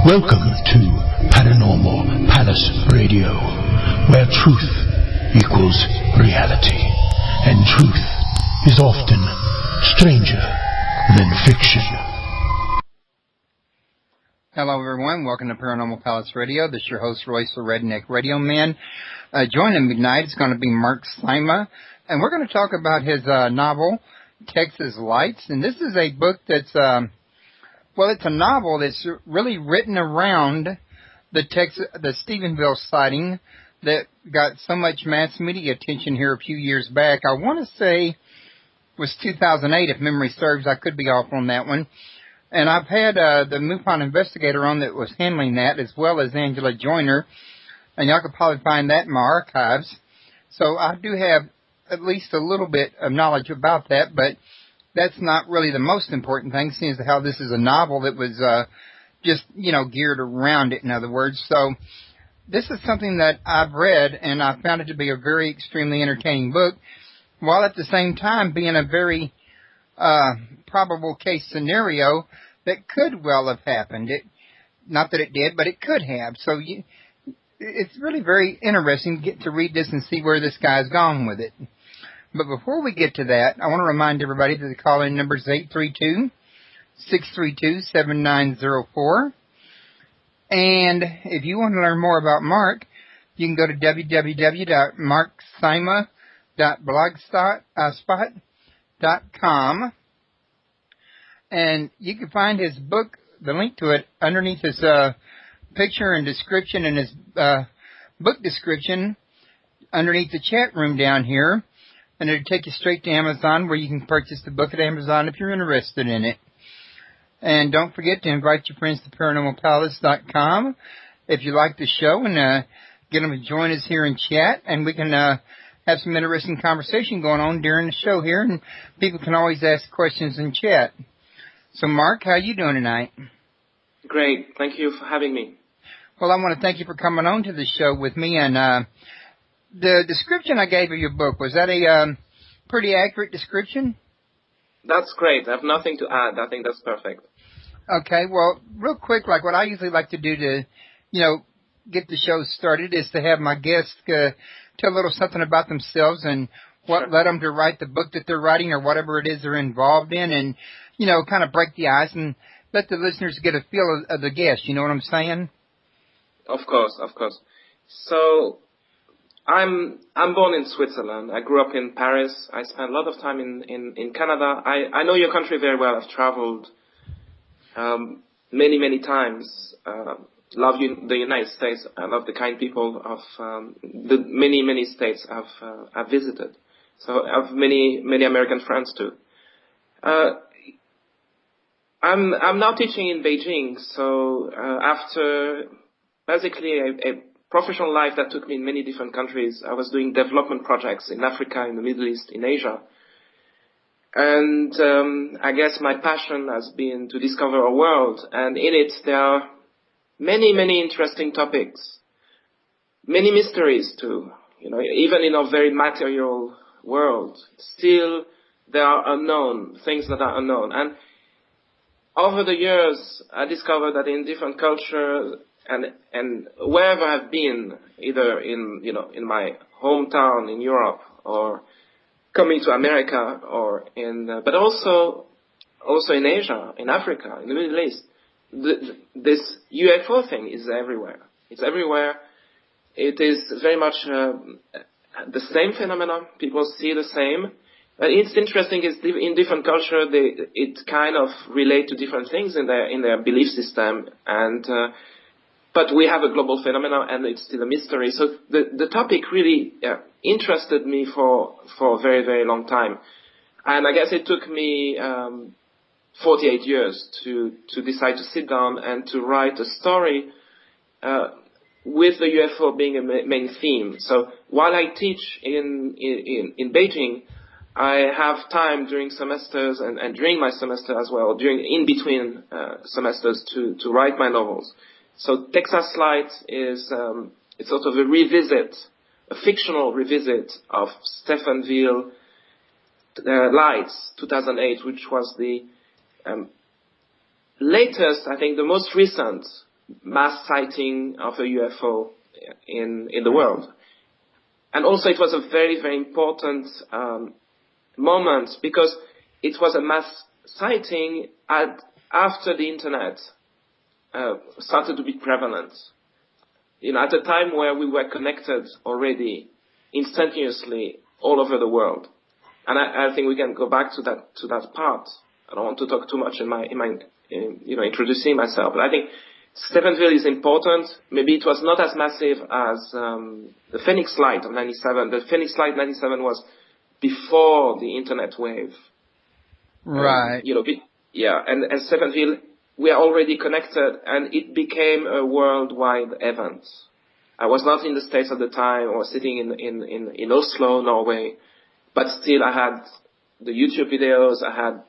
Welcome to Paranormal Palace Radio, where truth equals reality, and truth is often stranger than fiction. Hello, everyone. Welcome to Paranormal Palace Radio. This is your host, Royce, the Redneck Radio Man. Joining me tonight is going to be Mark Sima, and we're going to talk about his novel, Texas Lights. And this is a book that's, it's a novel that's really written around the Stephenville sighting that got so much mass media attention here a few years back. I want to say it was 2008, if memory serves. I could be off on that one. And I've had the MUFON investigator on that was handling that, as well as Angela Joyner. And y'all could probably find that in my archives. So I do have at least a little bit of knowledge about that, but that's not really the most important thing, seeing as how this is a novel that was geared around it, in other words. So this is something that I've read, and I found it to be a very extremely entertaining book, while at the same time being a very probable case scenario that could well have happened. Not that it did, but it could have. So it's really very interesting to get to read this and see where this guy's gone with it. But before we get to that, I want to remind everybody that the call-in number is 832-632-7904. And if you want to learn more about Mark, you can go to www.marksima.blogspot.com. And you can find his book, the link to it, underneath his picture and description, and his book description underneath the chat room down here. And it'll take you straight to Amazon, where you can purchase the book at Amazon if you're interested in it. And don't forget to invite your friends to ParanormalPalace.com if you like the show, and get them to join us here in chat, and we can have some interesting conversation going on during the show here, and people can always ask questions in chat. So, Mark, how are you doing tonight? Great. Thank you for having me. Well, I want to thank you for coming on to the show with me, and the description I gave of your book, was that a pretty accurate description? That's great. I have nothing to add. I think that's perfect. Okay. Well, real quick, like what I usually like to do to, get the show started is to have my guests tell a little something about themselves and what led them to write the book that they're writing, or whatever it is they're involved in, and, kind of break the ice and let the listeners get a feel of the guest. You know what I'm saying? Of course. So, I'm born in Switzerland. I grew up in Paris. I spent a lot of time in Canada. I know your country very well. I've traveled many times. Love the United States. I love the kind people of the many states I've visited. So I have many American friends too. I'm now teaching in Beijing. So after basically a professional life that took me in many different countries, I was doing development projects in Africa, in the Middle East, in Asia. And I guess my passion has been to discover a world, and in it there are many interesting topics, many mysteries too. Even in our very material world, still there are things that are unknown. And over the years, I discovered that in different cultures, and wherever I've been, either in my hometown in Europe, or coming to America, or but also in Asia, in Africa, in the Middle East, this UFO thing is everywhere. It's everywhere. It is very much the same phenomenon. People see the same. But it's interesting is in different culture, it kind of relate to different things in their belief system, but we have a global phenomenon, and it's still a mystery. So the topic really interested me for a very long time. And I guess it took me 48 years to decide to sit down and to write a story with the UFO being a main theme. So while I teach in Beijing, I have time during semesters and during my semester as well, in between semesters to write my novels. So Texas Lights is it's sort of a fictional revisit of Stephenville Lights 2008, which was the latest, I think the most recent mass sighting of a UFO in the world. And also it was a very, very important moment because it was a mass sighting after the internet started to be prevalent. At a time where we were connected already instantaneously all over the world. And I think we can go back to that part. I don't want to talk too much in my introducing myself, but I think Stephenville is important. Maybe it was not as massive as the Phoenix Light of 97. The Phoenix Light 97 was before the internet wave. Right. And Stephenville, we are already connected, and it became a worldwide event. I was not in the States at the time. I was sitting in Oslo, Norway, but still I had the YouTube videos. I had,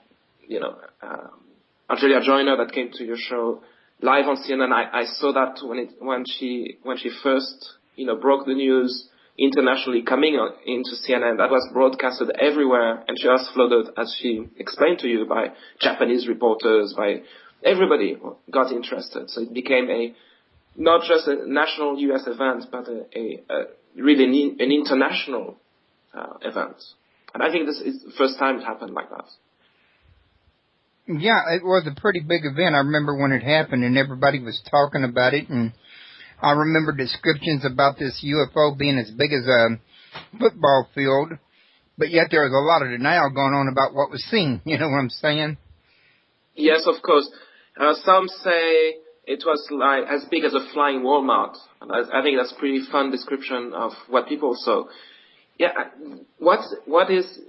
Angelia Joyner that came to your show live on CNN. I saw that when she first, broke the news internationally coming into CNN. That was broadcasted everywhere, and she was flooded, as she explained to you, by Japanese reporters, by everybody got interested. So it became not just a national U.S. event, but really an international event. And I think this is the first time it happened like that. Yeah, it was a pretty big event. I remember when it happened and everybody was talking about it, and I remember descriptions about this UFO being as big as a football field, but yet there was a lot of denial going on about what was seen. You know what I'm saying? Yes, of course. Some say it was like as big as a flying Walmart. I think that's a pretty fun description of what people saw. Yeah, what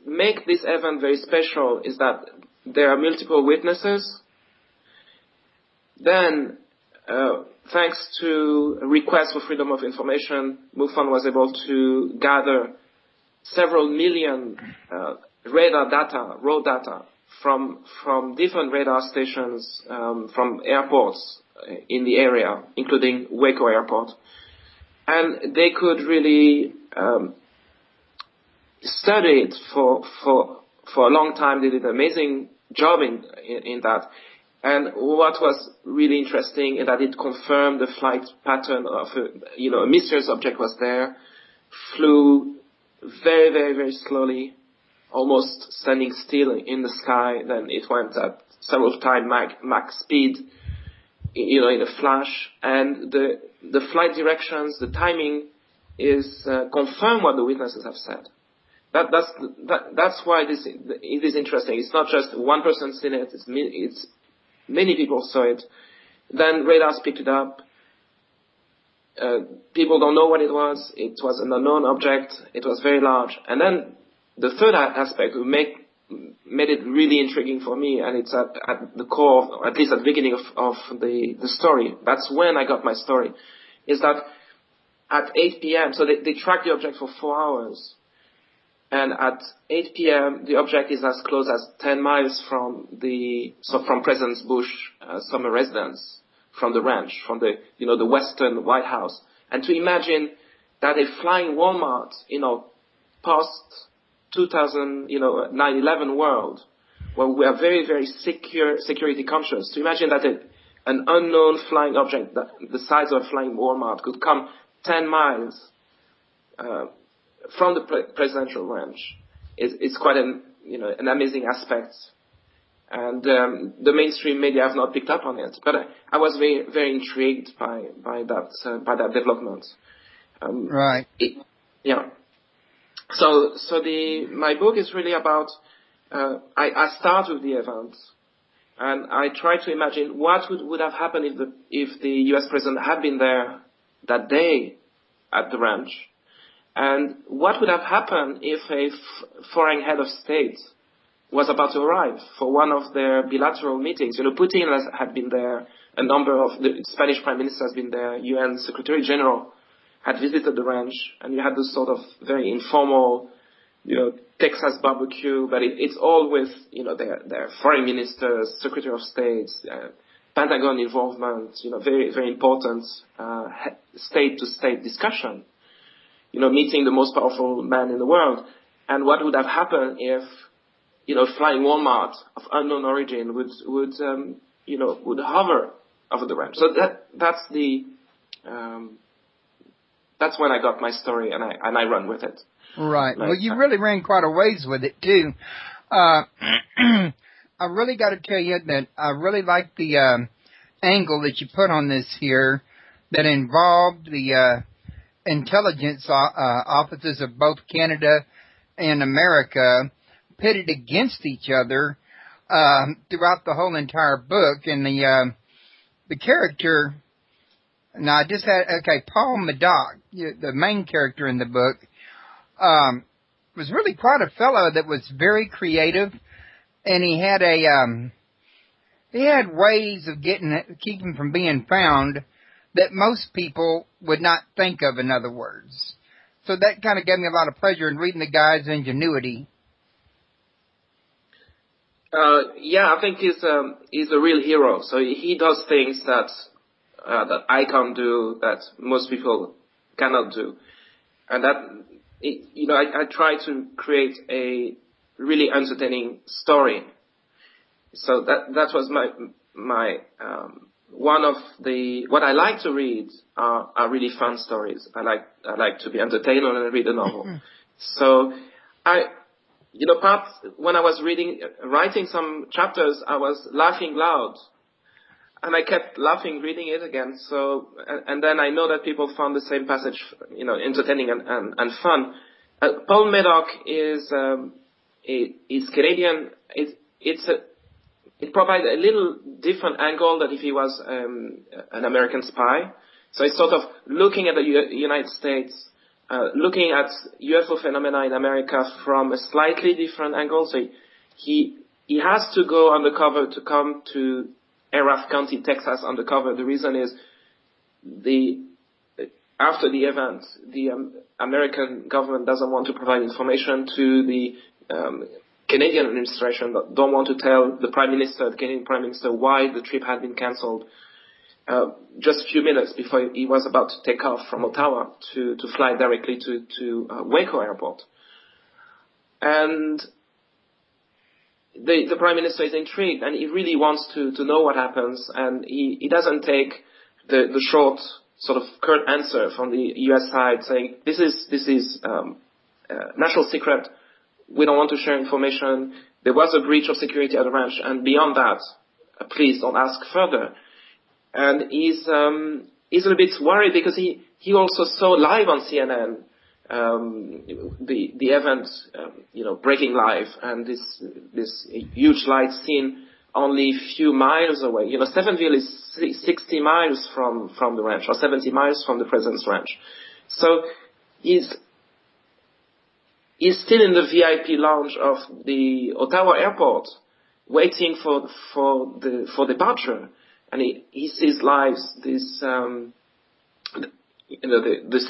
make this event very special is that there are multiple witnesses. Then, thanks to a request for freedom of information, MUFON was able to gather several million radar data, raw data, from different radar stations, from airports in the area, including Waco Airport. And they could really study it for a long time. They did an amazing job in that. And what was really interesting is that it confirmed the flight pattern of a mysterious object was there, flew very, very, very slowly, almost standing still in the sky. Then it went at several times Mach speed, in a flash. And the flight directions, the timing is confirm what the witnesses have said. That's why it is interesting. It's not just one person seen it. It's many people saw it. Then radars picked it up. People don't know what it was. It was an unknown object. It was very large. And then the third aspect made it really intriguing for me, and it's at the core, at least at the beginning of the story. That's when I got my story, is that at 8 p.m., so they tracked the object for 4 hours. And at 8 p.m., the object is as close as 10 miles from President Bush summer residence, from the ranch, from the Western White House. And to imagine that a flying Walmart, post 9/11 world, where we are very, very security conscious, to imagine that an unknown flying object that the size of a flying Walmart could come 10 miles from the presidential ranch is quite an amazing aspect, and the mainstream media have not picked up on it. But I was very, very intrigued by that development. Right. So my book is really about. I start with the event, and I try to imagine what would have happened if the U.S. president had been there that day at the ranch. And what would have happened if a foreign head of state was about to arrive for one of their bilateral meetings? Putin had been there, a number of the Spanish prime minister has been there, UN Secretary General had visited the ranch, and you had this sort of very informal, Texas barbecue, but it's all with, their foreign ministers, Secretary of State, Pentagon involvement, very, very important state-to-state discussion. Meeting the most powerful man in the world. And what would have happened if, flying Walmart of unknown origin would hover the ranch. So that's when I got my story, and I run with it. Right. Well, you really ran quite a ways with it too. I really got to tell you that I really like the angle that you put on this here, that involved the intelligence offices of both Canada and America pitted against each other throughout the whole entire book. And the character, now I just had, Paul Medoc, the main character in the book, was really quite a fellow that was very creative, and he had ways of keeping from being found that most people would not think of, in other words. So that kind of gave me a lot of pleasure in reading the guy's ingenuity. I think he's a real hero. So he does things that I can't do, that most people cannot do, and I try to create a really entertaining story. So that was my one of what I like to read are really fun stories. I like to be entertained when I read a novel. So perhaps when I was writing some chapters, I was laughing loud, and I kept laughing reading it again. So, and then I know that people found the same passage, entertaining and fun. Paul Medoc is Canadian. It provides a little different angle than if he was an American spy. So it's sort of looking at the United States, looking at UFO phenomena in America from a slightly different angle. So he has to go undercover to come to Erath County, Texas, undercover. The reason is after the event, the American government doesn't want to provide information to the Canadian administration, that don't want to tell the Canadian Prime Minister, why the trip had been cancelled. Just a few minutes before he was about to take off from Ottawa to fly directly to Waco Airport. And the Prime Minister is intrigued, and he really wants to know what happens, and he doesn't take the short, sort of curt answer from the U.S. side saying, this is national secret, we don't want to share information, there was a breach of security at the ranch, and beyond that, please don't ask further. And he's a little bit worried because he also saw live on CNN the event, breaking live, and this huge light seen only a few miles away. Stephenville is 60 miles from the ranch, or 70 miles from the president's ranch. So he's still in the VIP lounge of the Ottawa airport, waiting for departure, and he sees live this the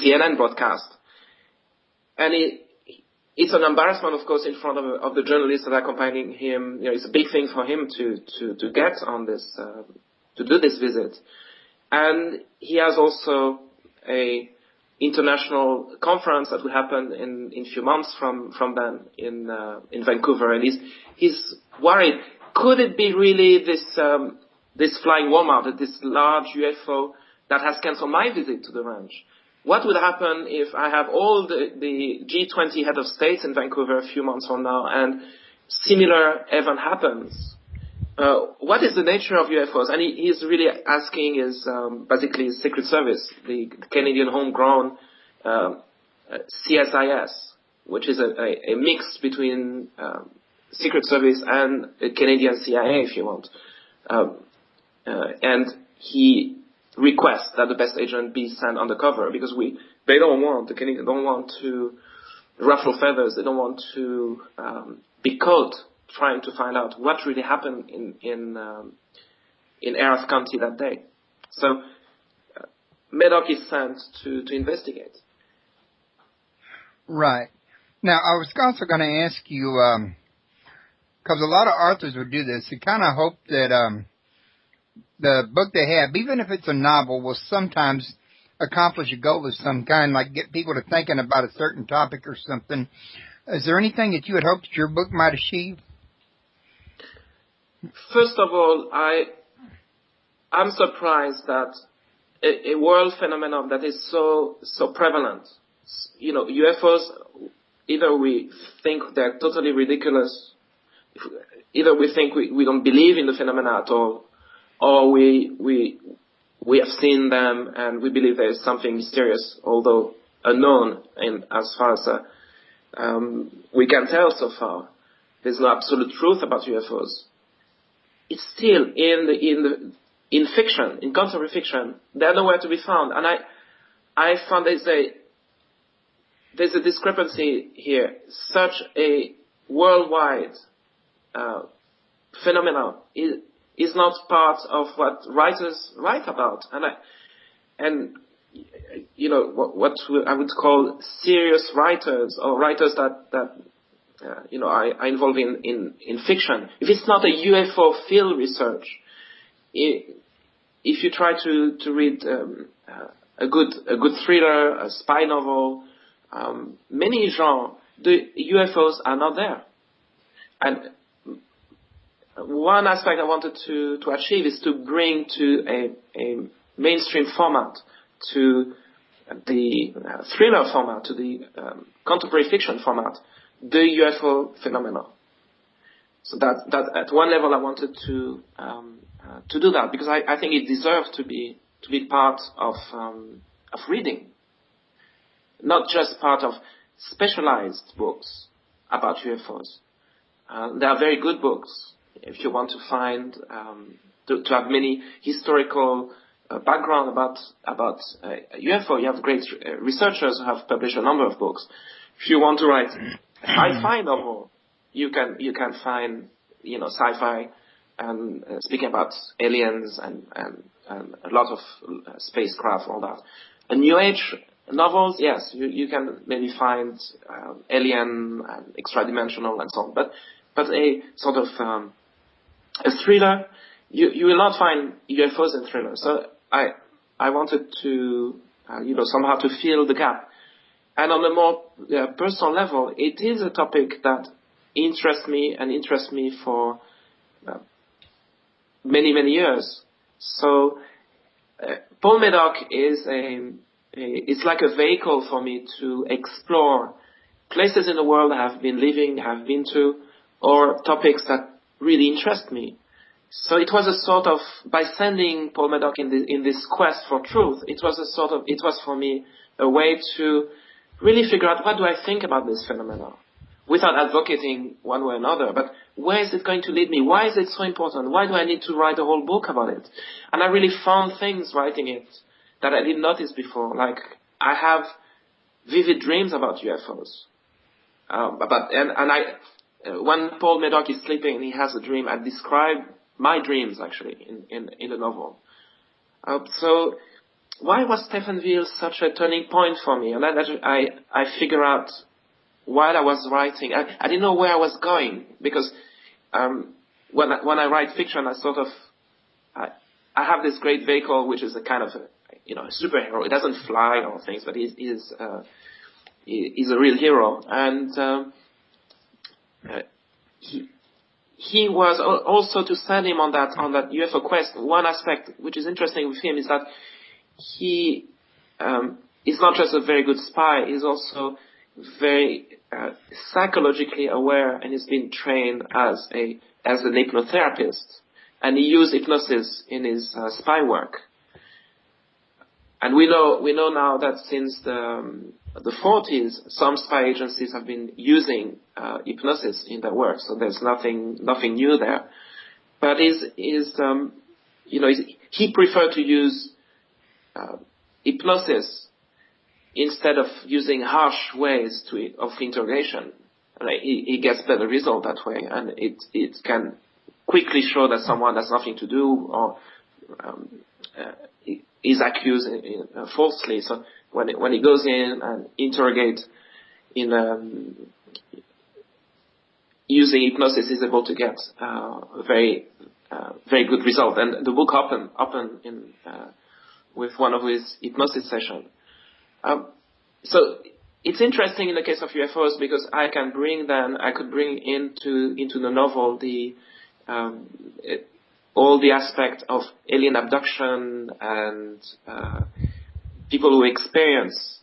CNN broadcast, and it's an embarrassment, of course, in front of the journalists that are accompanying him. It's a big thing for him to get on this to do this visit, and he has also a international conference that will happen in a few months from then in Vancouver, and he's worried. Could it be really this flying Walmart, this large UFO that has cancelled my visit to the ranch? What would happen if I have all the G20 head of states in Vancouver a few months from now, and similar event happens? What is the nature of UFOs? And he's really asking basically his Secret Service, the Canadian homegrown CSIS, which is a mix between Secret Service and Canadian CIA, if you want. And he requests that the best agent be sent undercover because the Canadians don't want to ruffle feathers. They don't want to be caught trying to find out what really happened in Erath County that day. So Medoc is sent to investigate. Right. Now, I was also going to ask you, because a lot of authors would do this, they kind of hope that the book they have, even if it's a novel, will sometimes accomplish a goal of some kind, like get people to thinking about a certain topic or something. Is there anything that you had hoped your book might achieve? First of all, I'm surprised that a world phenomenon that is so prevalent, UFOs, either we think they're totally ridiculous, either we think we don't believe in the phenomena at all, or we have seen them and we believe there is something mysterious, although unknown, and as far as we can tell so far. There's no absolute truth about UFOs. It's still in fiction, in contemporary fiction, they're nowhere to be found. And I found there's a discrepancy here. Such a worldwide phenomenon is not part of what writers write about. What I would call serious writers, or writers that are involved in fiction. If it's not a UFO field research, if you try to read a good thriller, a spy novel, many genres, the UFOs are not there. And one aspect I wanted to achieve is to bring to a mainstream format, to the thriller format, to the contemporary fiction format, the UFO phenomenon. So that at one level I wanted to do that, because I think it deserves to be part of reading, not just part of specialized books about UFOs. There are very good books if you want to find to have many historical background about UFO. You have great researchers who have published a number of books. If you want to write a sci-fi novel, you can find sci-fi and speaking about aliens and a lot of spacecraft, all that. And New Age novels, yes, you can maybe find alien and extra-dimensional and so on. But a sort of a thriller, you will not find UFOs in thrillers. So I wanted to somehow to fill the gap. And on a more personal level, it is a topic that interests me for many, many years. So Paul Medoc is it's like a vehicle for me to explore places in the world I have been living, have been to, or topics that really interest me. So it was a sort of, by sending Paul Medoc in this quest for truth, it was for me a way to really figure out, what do I think about this phenomenon, without advocating one way or another, but where is it going to lead me? Why is it so important? Why do I need to write a whole book about it? And I really found things writing it that I didn't notice before. Like, I have vivid dreams about UFOs. When Paul Medoc is sleeping and he has a dream, I describe my dreams actually in the novel. So why was Stephenville such a turning point for me? And I figure out while I was writing, I didn't know where I was going, because when I write fiction, I have this great vehicle, which is a kind of a superhero. It doesn't fly or things, but he's a real hero. And he was also, to send him on that UFO quest. One aspect which is interesting with him is that he is not just a very good spy, he's also very psychologically aware, and he's been trained as an hypnotherapist, and he used hypnosis in his spy work. And we know now that since the 40s, some spy agencies have been using hypnosis in their work, so there's nothing new there. But he preferred to use hypnosis instead of using harsh ways of interrogation. He gets better result that way, and it can quickly show that someone has nothing to do or is accused falsely. So when he goes in and interrogates using hypnosis, is able to get a very good result. And the book opened with one of his hypnosis sessions. So it's interesting in the case of UFOs, because I could bring into the novel all the aspect of alien abduction and people who experience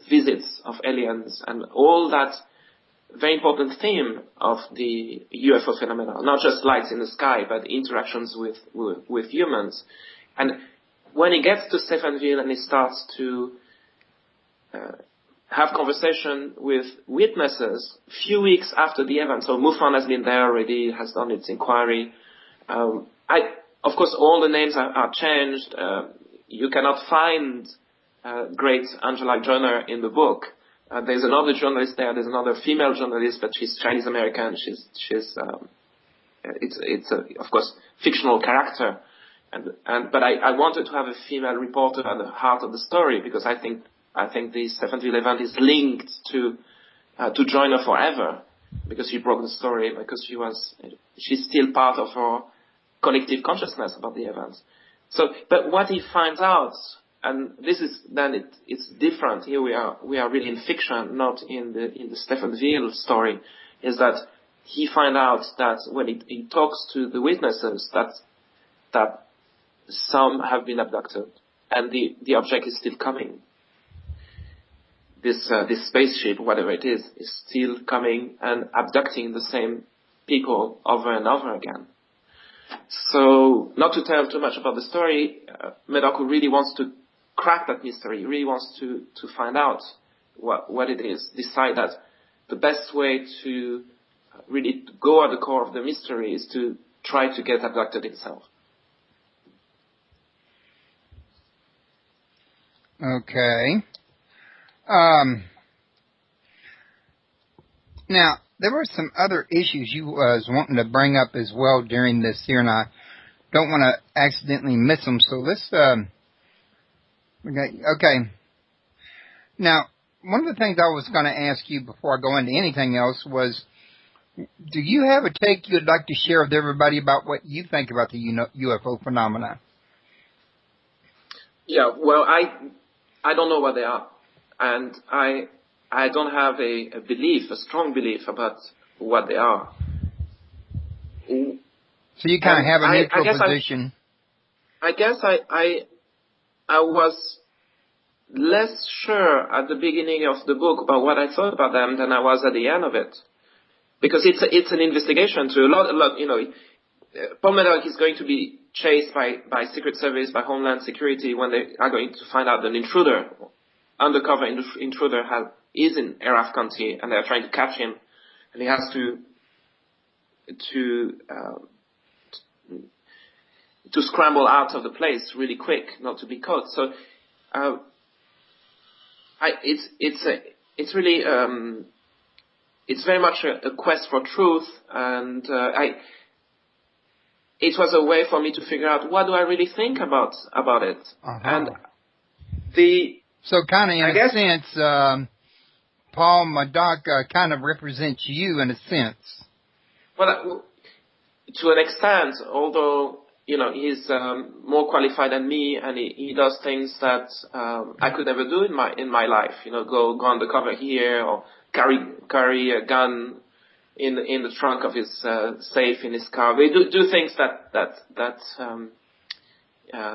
visits of aliens and all that very important theme of the UFO phenomena, not just lights in the sky, but interactions with humans. And when he gets to Stephenville and he starts to have conversation with witnesses few weeks after the event, so MUFON has been there already, has done its inquiry. Of course, all the names are changed. You cannot find great Angela Joyner in the book. There's another journalist there. There's another female journalist, but she's Chinese American. It's of course fictional character, but I wanted to have a female reporter at the heart of the story because I think the Stephenville event is linked to Joyner forever because she broke the story because she's still part of our collective consciousness about the events. So, but what he finds out. And this is then it's different. Here we are really in fiction, not in the Stephenville story. Is that he finds out that when he talks to the witnesses that some have been abducted and the object is still coming. This spaceship, whatever it is still coming and abducting the same people over and over again. So, not to tell too much about the story, Medoku really wants to crack that mystery. He really wants to find out what it is. Decide that the best way to really go at the core of the mystery is to try to get abducted himself. Okay. Now, there were some other issues you was wanting to bring up as well during this here, and I don't want to accidentally miss them. So let's Okay. Now, one of the things I was going to ask you before I go into anything else was, do you have a take you'd like to share with everybody about what you think about the UFO phenomena? Yeah, well, I don't know what they are, and I don't have a strong belief about what they are. So you kind of have a neutral position. I guess I was less sure at the beginning of the book about what I thought about them than I was at the end of it, because it's an investigation to a lot. You know, Paul Medoku is going to be chased by Secret Service, by Homeland Security when they are going to find out an intruder, undercover intruder, is in Araf County, and they are trying to catch him, and he has to scramble out of the place really quick, not to be caught. So, it's really it's very much a quest for truth, and it was a way for me to figure out what do I really think about it, and so kind of in a sense, Paul Medoku kind of represents you in a sense. Well, to an extent, although. You know, he's more qualified than me, and he does things that I could never do in my life. You know, go undercover here, or carry a gun in the trunk of his safe in his car. We do things that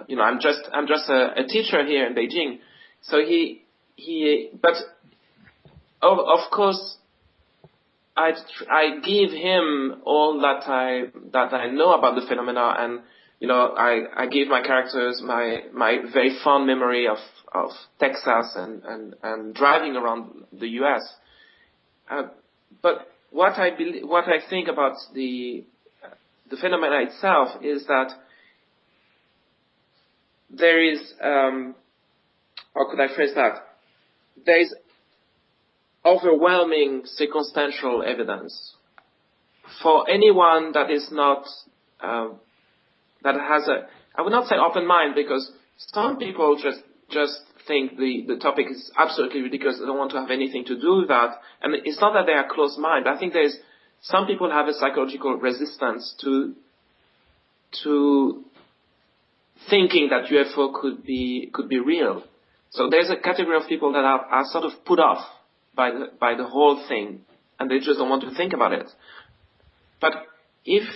you know, I'm just a teacher here in Beijing. So but of course. I give him all that I know about the phenomena, and you know, I give my characters my very fond memory of Texas and driving around the U.S. But what I think about the phenomena itself is that there is how could I phrase that? There is overwhelming circumstantial evidence for anyone that is not that has I would not say open mind, because some people just think the topic is absolutely ridiculous. They don't want to have anything to do with that, and it's not that they are closed mind. I think there's some people have a psychological resistance to thinking that UFO could be real. So there's a category of people that are sort of put off by the whole thing, and they just don't want to think about it. But if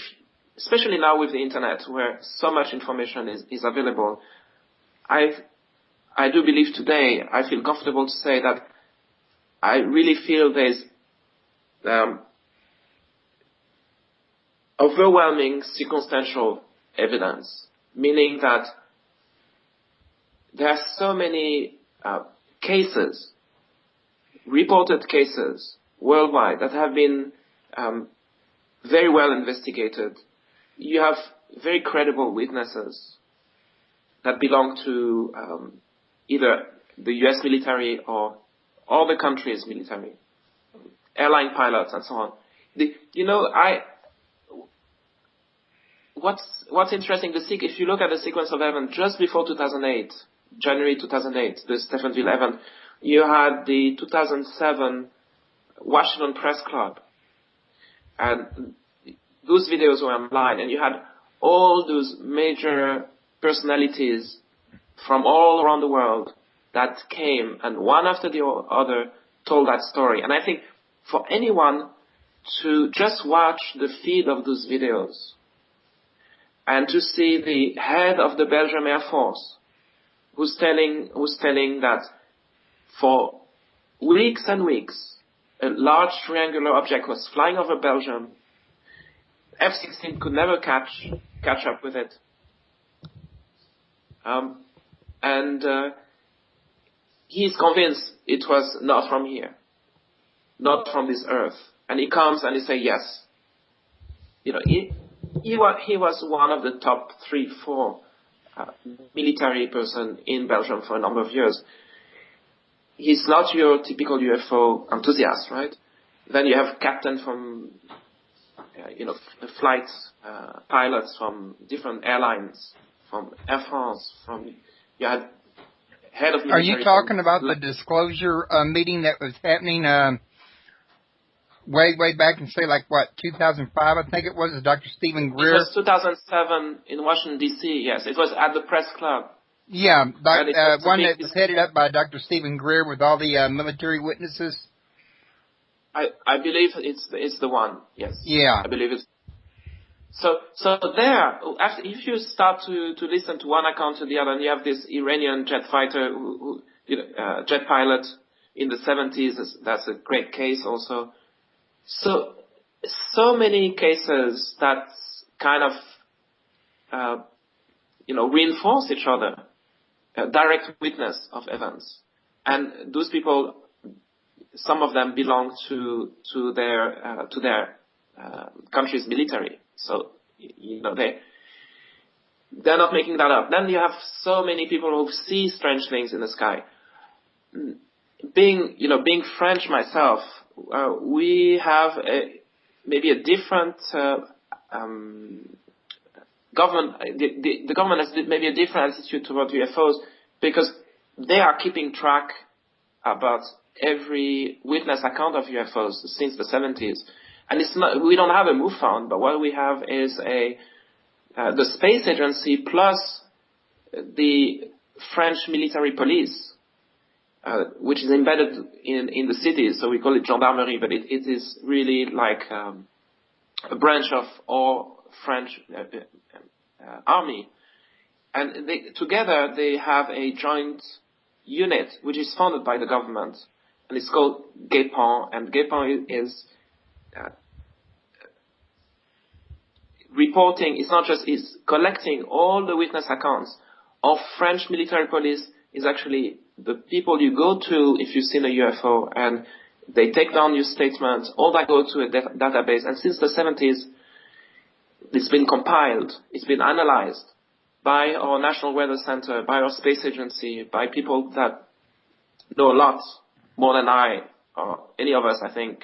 especially now with the internet, where so much information is available, I do believe today, I feel comfortable to say that I really feel there's overwhelming circumstantial evidence, meaning that there are so many cases, reported cases worldwide that have been very well investigated. You have very credible witnesses that belong to either the US military or all the countries' military, airline pilots and so on. What's interesting, if you look at the sequence of events just before 2008, January 2008, the Stephenville event, you had the 2007 Washington Press Club, and those videos were online, and you had all those major personalities from all around the world that came, and one after the other told that story. And I think for anyone to just watch the feed of those videos and to see the head of the Belgian Air Force who's telling that for weeks and weeks a large triangular object was flying over Belgium, F-16 could never catch up with it. He's convinced it was not from here, not from this earth. And he comes and he says yes. He was one of the top 3-4 military person in Belgium for a number of years. He's not your typical UFO enthusiast, right? Then you have captain from, flight pilots from different airlines, from Air France, you had head of military. Are you talking about the disclosure meeting that was happening way back in, say, 2005, I think it was, Dr. Stephen Greer? It was 2007 in Washington, D.C., yes. It was at the press club. Yeah, one that was headed up by Dr. Stephen Greer with all the military witnesses. I believe it's the one, yes. Yeah. I believe it's. So there, if you start to listen to one account to the other, and you have this Iranian jet fighter, jet pilot in the 70s, that's a great case also. So many cases that kind of, reinforce each other, direct witness of events. And those people, some of them belong to their country's military. So, they're not making that up. Then you have so many people who see strange things in the sky. Being French myself, we have maybe a different government. The government has maybe a different attitude toward UFOs because they are keeping track about every witness account of UFOs since the 70s. And we don't have a MUFON, but what we have is the space agency plus the French military police, which is embedded in the cities. So we call it gendarmerie, but it is really like a branch of our French army. And together they have a joint unit which is funded by the government, and it's called GEPAN. And GEPAN is reporting. It's collecting all the witness accounts of French military police. Is actually the people you go to if you've seen a UFO, and they take down your statements. All that go to a database, and since the 70s, it's been compiled, it's been analyzed by our National Weather Center, by our space agency, by people that know a lot more than I or any of us, I think,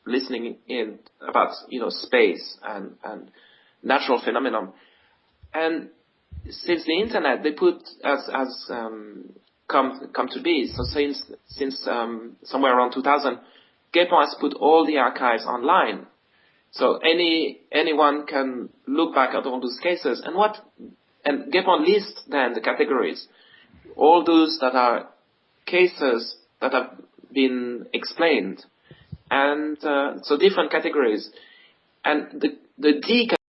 listening in about space and natural phenomenon. And since the internet, they put as come to be. So since somewhere around 2000, GEPAN has put all the archives online. So anyone can look back at all those cases. And GEPAN lists then the categories, all those that are cases that have been explained, and so different categories. And the D